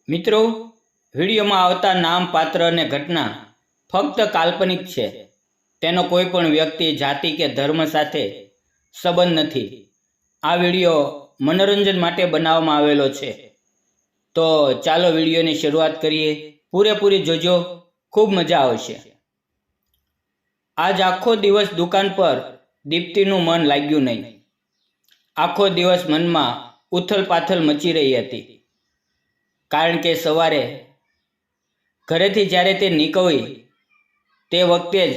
મિત્રો, વિડીયોમાં આવતા નામ, પાત્ર અને ઘટના ફક્ત કાલ્પનિક છે. તેનો કોઈ પણ વ્યક્તિ, જાતિ કે ધર્મ સાથે સંબંધ નથી. આ વિડીયો મનોરંજન માટે બનાવવામાં આવેલો છે. તો ચાલો વિડીયોની શરૂઆત કરીએ. પૂરેપૂરી જોજો, ખૂબ મજા આવશે. આજ આખો દિવસ દુકાન પર દીપ્તિનું મન લાગ્યું નહીં. આખો દિવસ મનમાં ઉથલ-પાથલ મચી રહી હતી. કારણ કે સવારે ઘરેથી જ્યારે તે નીકળી તે વખતે જ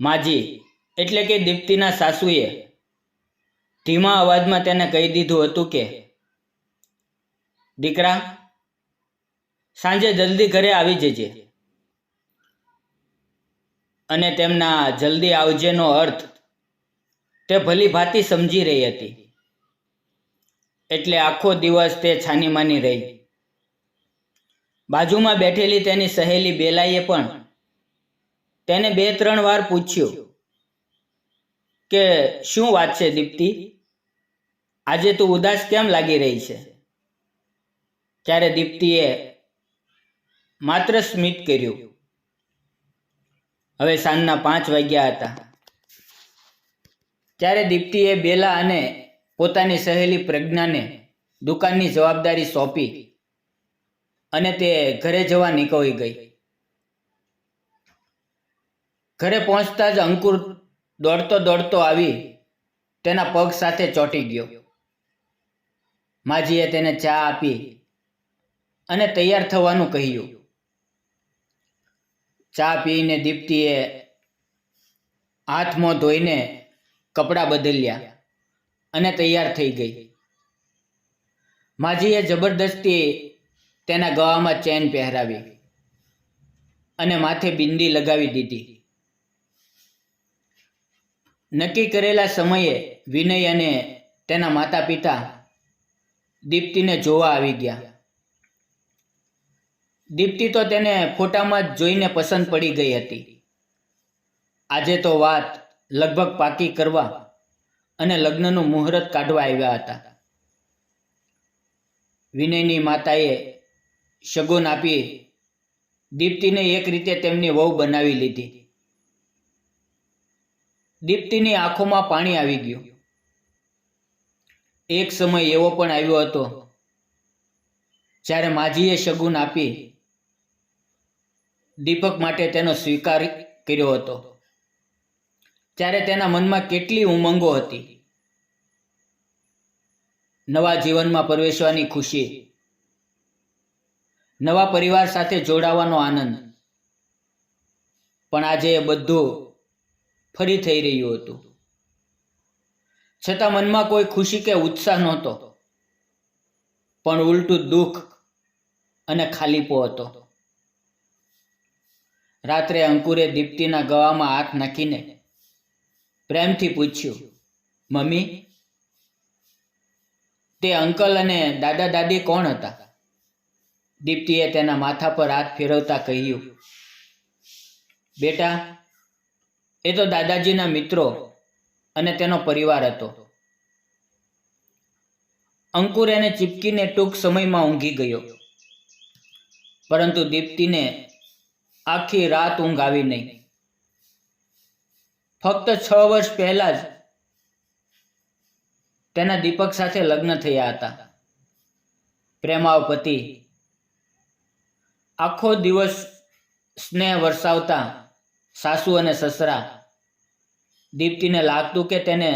માજી એટલે કે દીપ્તિના સાસુએ ધીમા અવાજમાં તેને કહી દીધું હતું કે, દીકરા, સાંજે જલ્દી ઘરે આવી જજે. અને તેમના જલ્દી આવજેનો અર્થ તે ભલી ભાંતિ સમજી રહી હતી. એટલે આખો દિવસ તે છાનીમાની રહી. બાજુમાં બેઠેલી તેની સહેલી બેલાએ પણ તેને 2-3 વાર પૂછ્યું કે શું વાત છે દીપ્તિ, આજે તું ઉદાસ કેમ લાગી રહી છે? ત્યારે દીપ્તિએ માત્ર સ્મિત કર્યું. હવે સાંજના 5 વાગ્યા હતા. ત્યારે દીપ્તિએ બેલા અને પોતાની સહેલી પ્રજ્ઞાને દુકાનની જવાબદારી સોંપી અને તે ઘરે જવા નીકળી ગઈ. ઘરે પહોંચતા જ અંકુર દોડતો દોડતો આવી તેના પગ સાથે ચોંટી ગયો. માજીએ તેને ચા આપી અને તૈયાર થવાનું કહ્યું. ચા પીને દીપ્તિએ હાથ મોં ધોઈને કપડાં બદલ્યા અને તૈયાર થઈ ગઈ. માજીએ જબરદસ્તી તેના ગળામાં ચેન પહેરાવી અને માથે બિંદી લગાવી દીધી. નક્કી કરેલા સમયે વિનય અને તેના માતા પિતા દીપ્તિને જોવા આવી ગયા. દીપ્તિ તો તેને ફોટામાં જ જોઈને પસંદ પડી ગઈ હતી. આજે તો વાત લગભગ પાકી કરવા અને લગ્નનું મુહૂર્ત કાઢવા આવ્યા હતા. વિનયની માતાએ શગુન આપી દીપ્તિને એક રીતે તેમની વહુ બનાવી લીધી. દીપ્તિની આંખોમાં પાણી આવી ગયું. એક સમય એવો પણ આવ્યો હતો જ્યારે માજીએ શગુન આપી દીપક માટે તેનો સ્વીકાર કર્યો હતો. ત્યારે તેના મનમાં કેટલી ઉમંગો હતી. નવા જીવનમાં પ્રવેશવાની ખુશી, નવા પરિવાર સાથે જોડાવાનો આનંદ. પણ આજે એ બધું ફરી થઈ રહ્યું હતું. છતાં મનમાં કોઈ ખુશી કે ઉત્સાહ નહોતો, પણ ઉલટું દુઃખ અને ખાલીપો હતો. રાત્રે અંકુરે દીપ્તિના ગળામાં હાથ નાખીને પ્રેમથી પૂછ્યું, મમ્મી, તે અંકલ અને દાદા દાદી કોણ હતા? દીપ્તિએ તેના માથા પર હાથ ફેરવતા કહ્યું, બેટા, એ તો દાદાજીના મિત્રો અને તેનો પરિવાર હતો. અંકુર એને ચીપકીને ટૂંક સમયમાં ઊંઘી ગયો. પરંતુ દીપ્તિને આખી રાત ઊંઘ આવી નહીં. ફક્ત 6 વર્ષ પહેલા જ તેના દીપક સાથે લગ્ન થયા હતા. પ્રેમાળ પતિ આખો દિવસ સ્નેહ વરસાવતા સાસુ અને સસરા. દીપ્તિને લાગતું કે તેને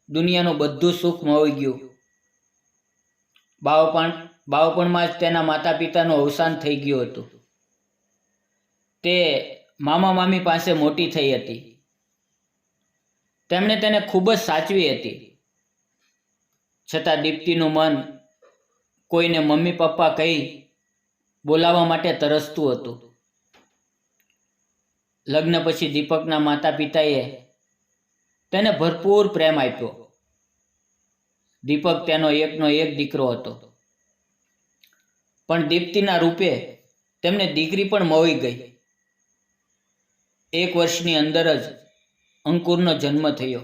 દુનિયાનું બધું સુખ મળી ગયું. બાળપણમાં જ તેના માતા પિતાનું અવસાન થઈ ગયું હતું. તે મામા મામી પાસે મોટી થઈ હતી. તેમણે તેને ખૂબ જ સાચવી હતી. છતાં દીપ્તિનું મન કોઈને મમ્મી પપ્પા કહી બોલાવવા માટે તરસતું હતું. લગ્ન પછી દીપકના માતા પિતાએ તેને ભરપૂર પ્રેમ આપ્યો. દીપક તેનો એકનો એક દીકરો હતો. પણ દીપ્તિના રૂપે તેમને દીકરી પણ મળી ગઈ. 1 વર્ષની અંદર જ અંકુરનો જન્મ થયો.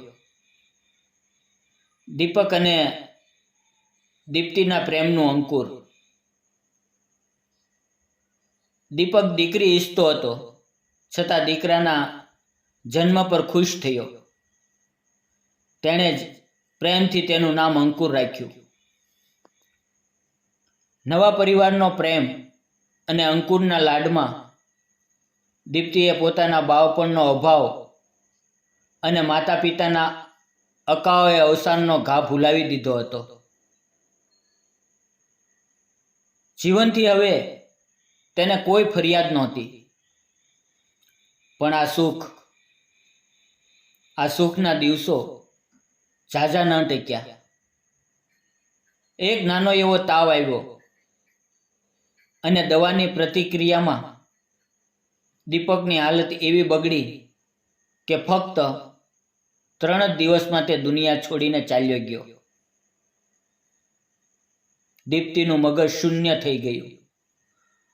દીપક અને દીપ્તિના પ્રેમનું અંકુર દીપક દીકરી ઈચ્છતો હતો, છતાં દીકરાના જન્મ પર ખુશ થયો. તેણે જ પ્રેમથી તેનું નામ અંકુર રાખ્યું. નવા પરિવારનો પ્રેમ અને અંકુરના લાડમાં દીપ્તિએ પોતાના બાળપણનો અભાવ અને માતા પિતાના અકાળે અવસાનનો ઘા ભૂલાવી દીધો હતો. જીવનથી હવે તેને કોઈ ફરિયાદ નહોતી. પણ આ સુખના દિવસો ઝાઝા ન ટક્યા. એક નાનો એવો તાવ આવ્યો અને દવાની પ્રતિક્રિયામાં દીપકની હાલત એવી બગડી કે ફક્ત 3 જ દિવસમાં તે દુનિયા છોડીને ચાલ્યો ગયો. દીપ્તિનું મગજ શૂન્ય થઈ ગયું.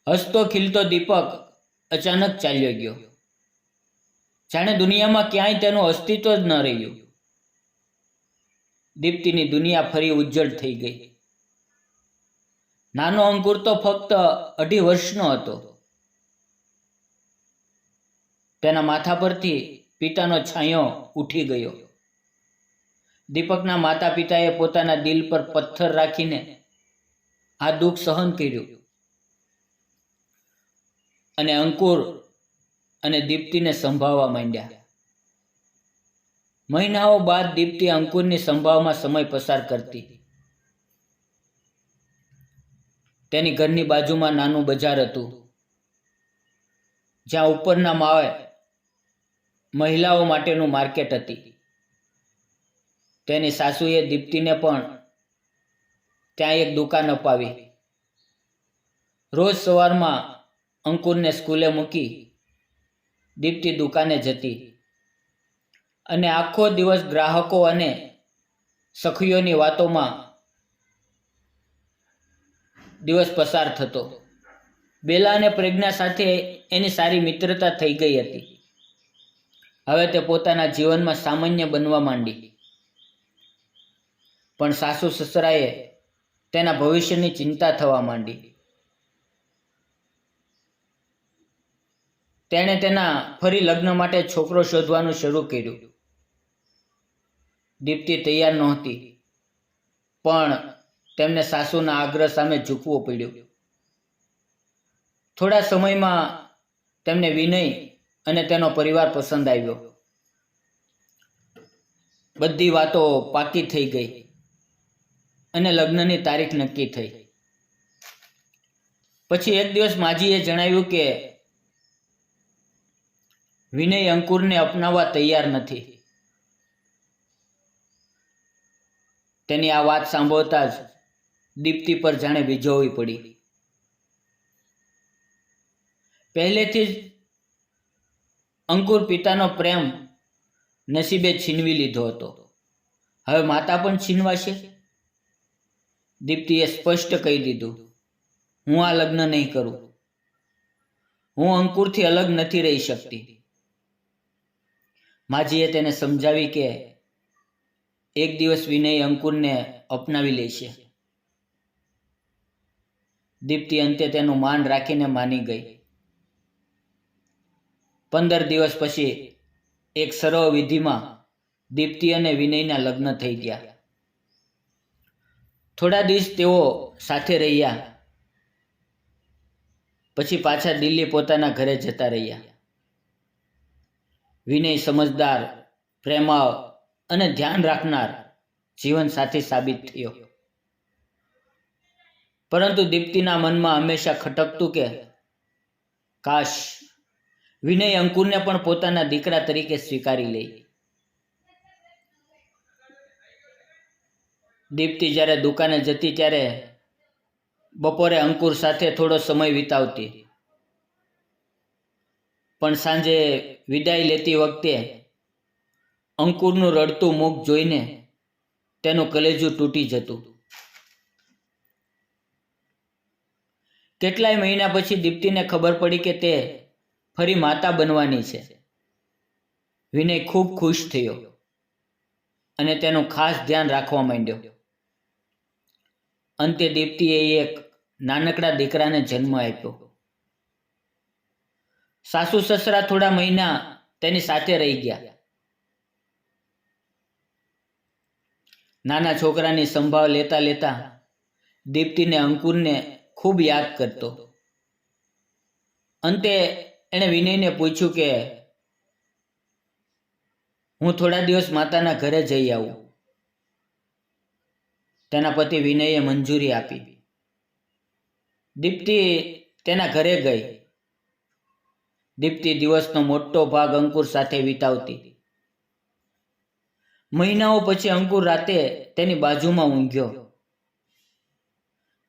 હસતો ખીલતો દીપક અચાનક ચાલ્યો ગયો. જાણે દુનિયામાં ક્યાંય તેનું અસ્તિત્વ જ ન રહ્યું. દીપ્તિની દુનિયા ફરી ઉજ્જડ થઈ ગઈ. નાનો અંકુર તો ફક્ત 2.5 વર્ષનો હતો. તેના માથા પરથી પિતાનો છાંયો ઉઠી ગયો. દીપકના માતા પિતાએ પોતાના દિલ પર પથ્થર રાખીને આ દુઃખ સહન કર્યું અને અંકુર અને દીપ્તિને સંભાળવા માંડ્યા. મહિનાઓ બાદ દીપ્તિ અંકુરની સંભાળમાં સમય પસાર કરતી. તેની ઘરની બાજુમાં નાનું બજાર હતું, જ્યાં ઉપરના માળે મહિલાઓ માટેનું માર્કેટ હતી. તેની સાસુએ દીપ્તિને પણ ત્યાં એક દુકાન અપાવી. રોજ સવારમાં અંકુરને સ્કૂલે મૂકી દીપ્તિ દુકાને જતી અને આખો દિવસ ગ્રાહકો અને સખીઓની વાતોમાં દિવસ પસાર થતો. બેલા અને પ્રજ્ઞા સાથે એની સારી મિત્રતા થઈ ગઈ હતી. હવે તે પોતાના જીવનમાં સામાન્ય બનવા માંડી. પણ સાસુ સસરાએ તેના ભવિષ્યની ચિંતા થવા માંડી. તેણે તેના ફરી લગ્ન માટે છોકરો શોધવાનું શરૂ કર્યું. દીપ્તિ તૈયાર નહોતી, પણ તેમને સાસુના આગ્રહ સામે ઝૂકવું પડ્યું. થોડા સમયમાં તેમને વિનય અને તેનો પરિવાર પસંદ આવ્યો. બધી વાતો પાકી થઈ ગઈ અને લગ્નની તારીખ નક્કી થઈ. પછી એક દિવસ માજીએ જણાવ્યું કે વિનય અંકુરને અપનાવવા તૈયાર નથી. તેની આ વાત સાંભળતા જ દીપ્તિ પર જાણે વીજળી પડી. પહેલેથી જ અંકુર પિતાનો પ્રેમ નસીબે છીનવી લીધો હતો. હવે માતા પણ છીનવાશે. દીપ્તિએ સ્પષ્ટ કહી દીધું, હું આ લગ્ન નહીં કરું. હું અંકુરથી અલગ નથી રહી શકતી. માજીએ તેને સમજાવી કે એક દિવસ વિનય અંકુરને અપનાવી લેશે. દીપ્તિ અંતે તેનું માન રાખીને માની ગઈ. 15 દિવસ પછી એક સરળ વિધિમાં દીપ્તિ અને વિનયના લગ્ન થઈ ગયા. થોડા દિવસ તેઓ સાથે રહ્યા, પછી પાછા દિલ્હી પોતાના ઘરે જતા રહ્યા. વિનય સમજદાર, પ્રેમાળ અને ધ્યાન રાખનાર જીવનસાથી સાબિત થયો. પરંતુ દીપ્તિના મનમાં હંમેશા ખટકતું કે કાશ વિનય અંકુરને પણ પોતાના દીકરા તરીકે સ્વીકારી લે. દીપ્તિ જ્યારે દુકાને જતી ત્યારે બપોરે અંકુર સાથે થોડો સમય વિતાવતી. પણ સાંજે વિદાય લેતી વખતે અંકુરનું રડતું મુખ જોઈને તેનું કલેજું તૂટી જતું. કેટલાય મહિના પછી દીપ્તિને ખબર પડી કે તે ફરી માતા બનવાની છે. વિનય ખૂબ ખુશ થયો અને તેનું ખાસ ધ્યાન રાખવા માંડ્યો. અંતે દીપ્તિએ એક નાનકડા દીકરાને જન્મ આપ્યો. સાસુ સસરા થોડા મહિના તેની સાથે રહી ગયા. નાના છોકરાની સંભાળ લેતા લેતા દીપ્તિને અંકુરને ખૂબ યાદ કરતો. અંતે એણે વિનયને પૂછ્યું કે હું થોડા દિવસ માતાના ઘરે જઈ આવું. તેના પતિ વિનયે મંજૂરી આપી. દીપ્તિ તેના ઘરે ગઈ. દીપ્તિ દિવસનો મોટો ભાગ અંકુર સાથે વિતાવતી. મહિનાઓ પછી અંકુર રાતે તેની બાજુમાં ઊંઘ્યો.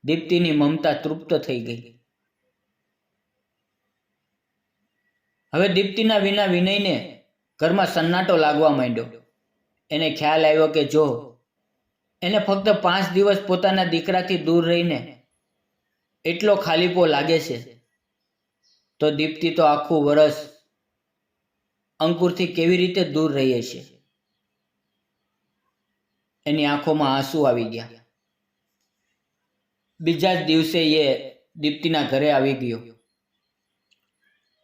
દીપ્તિની મમતા તૃપ્ત થઈ ગઈ. હવે દીપ્તિના વિના વિનયને ઘરમાં સન્નાટો લાગવા માંડ્યો. એને ખ્યાલ આવ્યો કે જો એને ફક્ત 5 દિવસ પોતાના દીકરાથી દૂર રહીને એટલો ખાલીપો લાગે છે તો દીપ્તિ તો આખું વરસ અંકુરથી કેવી રીતે દૂર રહી છે. એની આંખોમાં આંસુ આવી ગયા. બીજા જ દિવસે એ દીપ્તિના ઘરે આવી ગયો.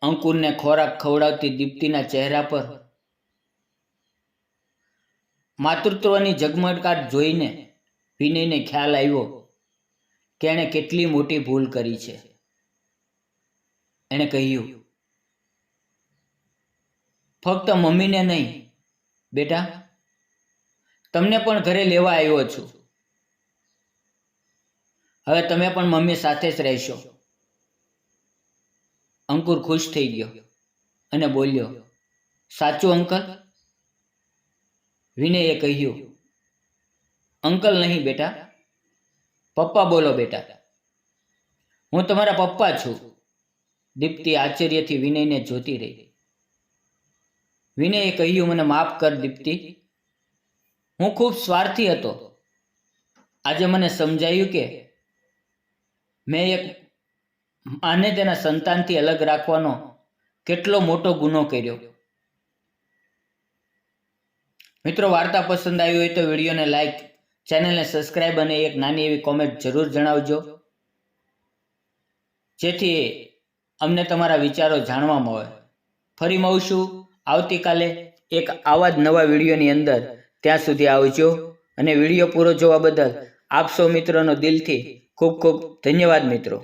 અંકુરને ખોરાક ખવડાવતી દીપ્તિના ચહેરા પર માતૃત્વની ઝગમગાટ જોઈને વિનયને ખ્યાલ આવ્યો કે એણે કેટલી મોટી ભૂલ કરી છે. એણે કહ્યું, ફક્ત મમ્મીને નહીં બેટા, તમને પણ ઘરે લેવા આવ્યો છું. હવે તમે પણ મમ્મી સાથે જ રહેશો. અંકુર ખુશ થઈ ગયો અને બોલ્યો, સાચું અંકલ? વિનયે કહ્યું, અંકલ નહીં બેટા, પપ્પા બોલો બેટા. હું તમારા પપ્પા છું. દીપ્તિ આશ્ચર્યથી વિનયને જોતી રહી. વિનયે કહ્યું, મને માફ કર દીપ્તિ, હું ખૂબ સ્વાર્થી હતો. આજે મને સમજાયું કે મેં એક માને તેના સંતાનથી અલગ રાખવાનો કેટલો મોટો ગુનો કર્યો. મિત્રો, વાર્તા પસંદ આવી હોય તો વિડીયોને લાઈક, ચેનલને સબસ્ક્રાઈબ અને એક નાની એવી કોમેન્ટ જરૂર જણાવજો, જેથી અમને તમારા વિચારો જાણવા મળે. ફરી મળશું આવતીકાલે એક આવા જ નવા વિડીયોની અંદર. ત્યાં સુધી આવજો અને વિડીયો પૂરો જોવા બદલ આપ સૌ મિત્રોનો દિલથી ખૂબ ખૂબ ધન્યવાદ મિત્રો.